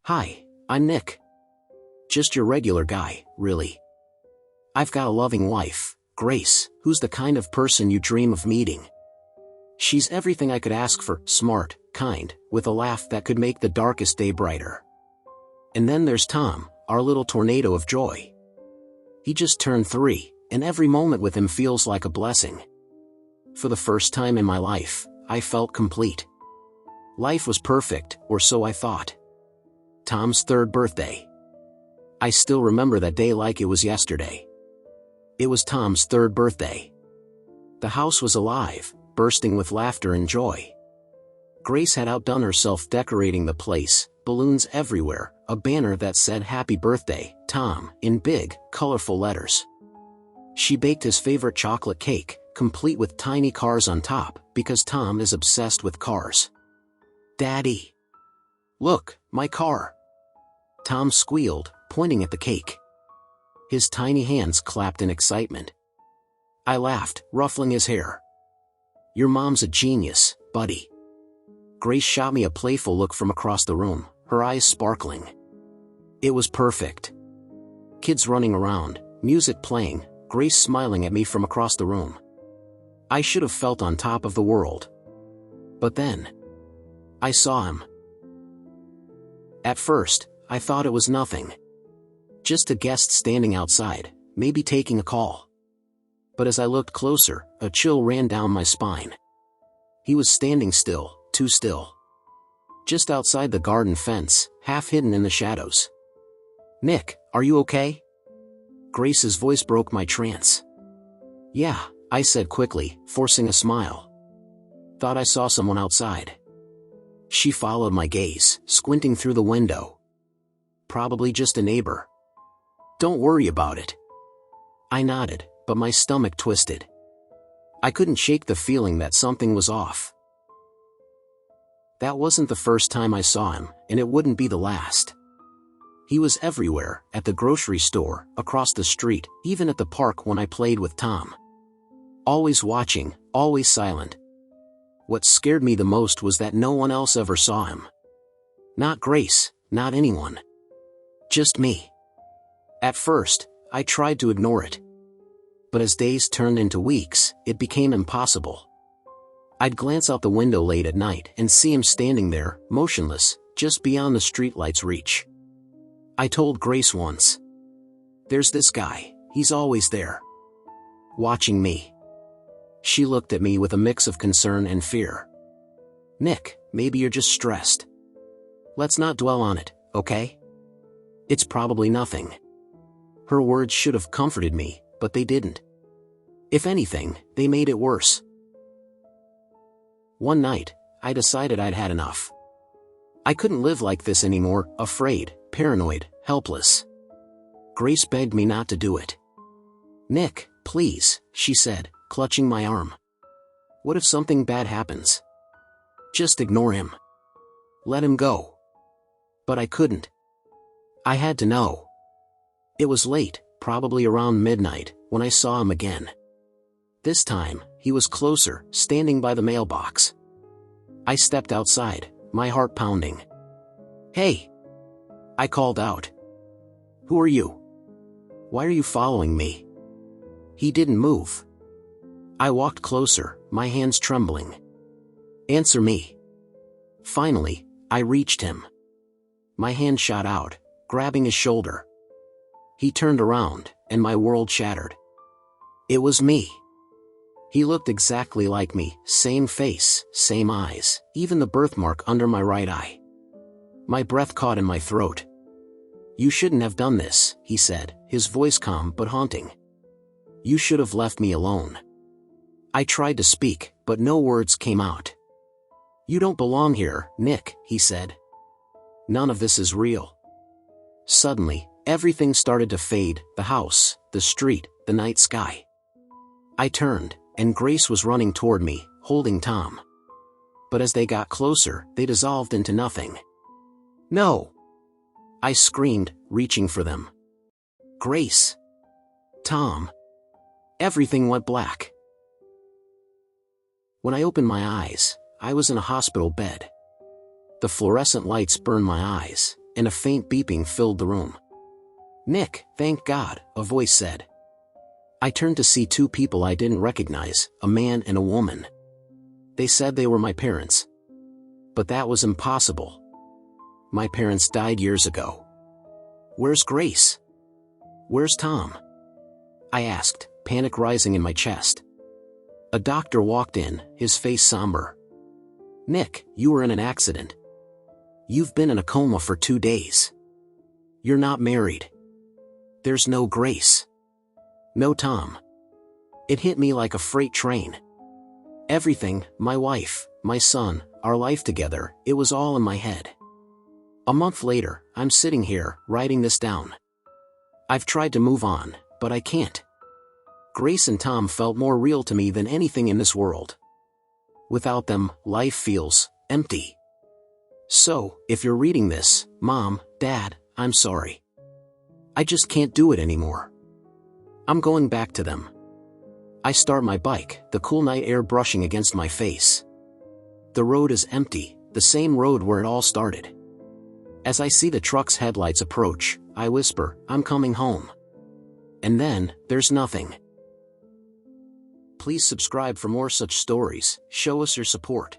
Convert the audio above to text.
Hi, I'm Nick. Just your regular guy, really. I've got a loving wife, Grace, who's the kind of person you dream of meeting. She's everything I could ask for, smart, kind, with a laugh that could make the darkest day brighter. And then there's Tom, our little tornado of joy. He just turned 3, and every moment with him feels like a blessing. For the first time in my life, I felt complete. Life was perfect, or so I thought. Tom's 3rd birthday. I still remember that day like it was yesterday. It was Tom's 3rd birthday. The house was alive, bursting with laughter and joy. Grace had outdone herself decorating the place, balloons everywhere, a banner that said "Happy Birthday, Tom," in big, colorful letters. She baked his favorite chocolate cake, complete with tiny cars on top, because Tom is obsessed with cars. "Daddy! Look, my car!" Tom squealed, pointing at the cake. His tiny hands clapped in excitement. I laughed, ruffling his hair. "Your mom's a genius, buddy." Grace shot me a playful look from across the room, her eyes sparkling. It was perfect. Kids running around, music playing, Grace smiling at me from across the room. I should have felt on top of the world. But then, I saw him. At first, I thought it was nothing. Just a guest standing outside, maybe taking a call. But as I looked closer, a chill ran down my spine. He was standing still, too still. Just outside the garden fence, half hidden in the shadows. "Nick, are you okay?" Grace's voice broke my trance. "Yeah," I said quickly, forcing a smile. "Thought I saw someone outside." She followed my gaze, squinting through the window. "Probably just a neighbor." "Don't worry about it." I nodded, but my stomach twisted. I couldn't shake the feeling that something was off. That wasn't the first time I saw him, and it wouldn't be the last. He was everywhere, at the grocery store, across the street, even at the park when I played with Tom. Always watching, always silent. What scared me the most was that no one else ever saw him. Not Grace, not anyone. Just me. At first, I tried to ignore it. But as days turned into weeks, it became impossible. I'd glance out the window late at night and see him standing there, motionless, just beyond the streetlight's reach. I told Grace once. "There's this guy, he's always there. Watching me." She looked at me with a mix of concern and fear. "Nick, maybe you're just stressed. Let's not dwell on it, okay? It's probably nothing." Her words should have comforted me, but they didn't. If anything, they made it worse. One night, I decided I'd had enough. I couldn't live like this anymore, afraid, paranoid, helpless. Grace begged me not to do it. "Nick, please," she said, clutching my arm. "What if something bad happens? Just ignore him. Let him go." But I couldn't. I had to know. It was late, probably around midnight, when I saw him again. This time, he was closer, standing by the mailbox. I stepped outside, my heart pounding. "Hey!" I called out. "Who are you? Why are you following me?" He didn't move. I walked closer, my hands trembling. "Answer me." Finally, I reached him. My hand shot out, grabbing his shoulder. He turned around, and my world shattered. It was me. He looked exactly like me, same face, same eyes, even the birthmark under my right eye. My breath caught in my throat. "You shouldn't have done this," he said, his voice calm but haunting. "You should have left me alone." I tried to speak, but no words came out. "You don't belong here, Nick," he said. "None of this is real." Suddenly, everything started to fade, the house, the street, the night sky. I turned, and Grace was running toward me, holding Tom. But as they got closer, they dissolved into nothing. "No!" I screamed, reaching for them. "Grace! Tom!" Everything went black. When I opened my eyes, I was in a hospital bed. The fluorescent lights burned my eyes, and a faint beeping filled the room. "Nick, thank God," a voice said. I turned to see two people I didn't recognize, a man and a woman. They said they were my parents. But that was impossible. My parents died years ago. "Where's Grace? Where's Tom?" I asked, panic rising in my chest. A doctor walked in, his face somber. "Nick, you were in an accident. You've been in a coma for 2 days. You're not married. There's no Grace. No Tom." It hit me like a freight train. Everything, my wife, my son, our life together, it was all in my head. A month later, I'm sitting here, writing this down. I've tried to move on, but I can't. Grace and Tom felt more real to me than anything in this world. Without them, life feels empty. So, if you're reading this, Mom, Dad, I'm sorry. I just can't do it anymore. I'm going back to them. I start my bike, the cool night air brushing against my face. The road is empty, the same road where it all started. As I see the truck's headlights approach, I whisper, "I'm coming home." And then, there's nothing. Please subscribe for more such stories, show us your support.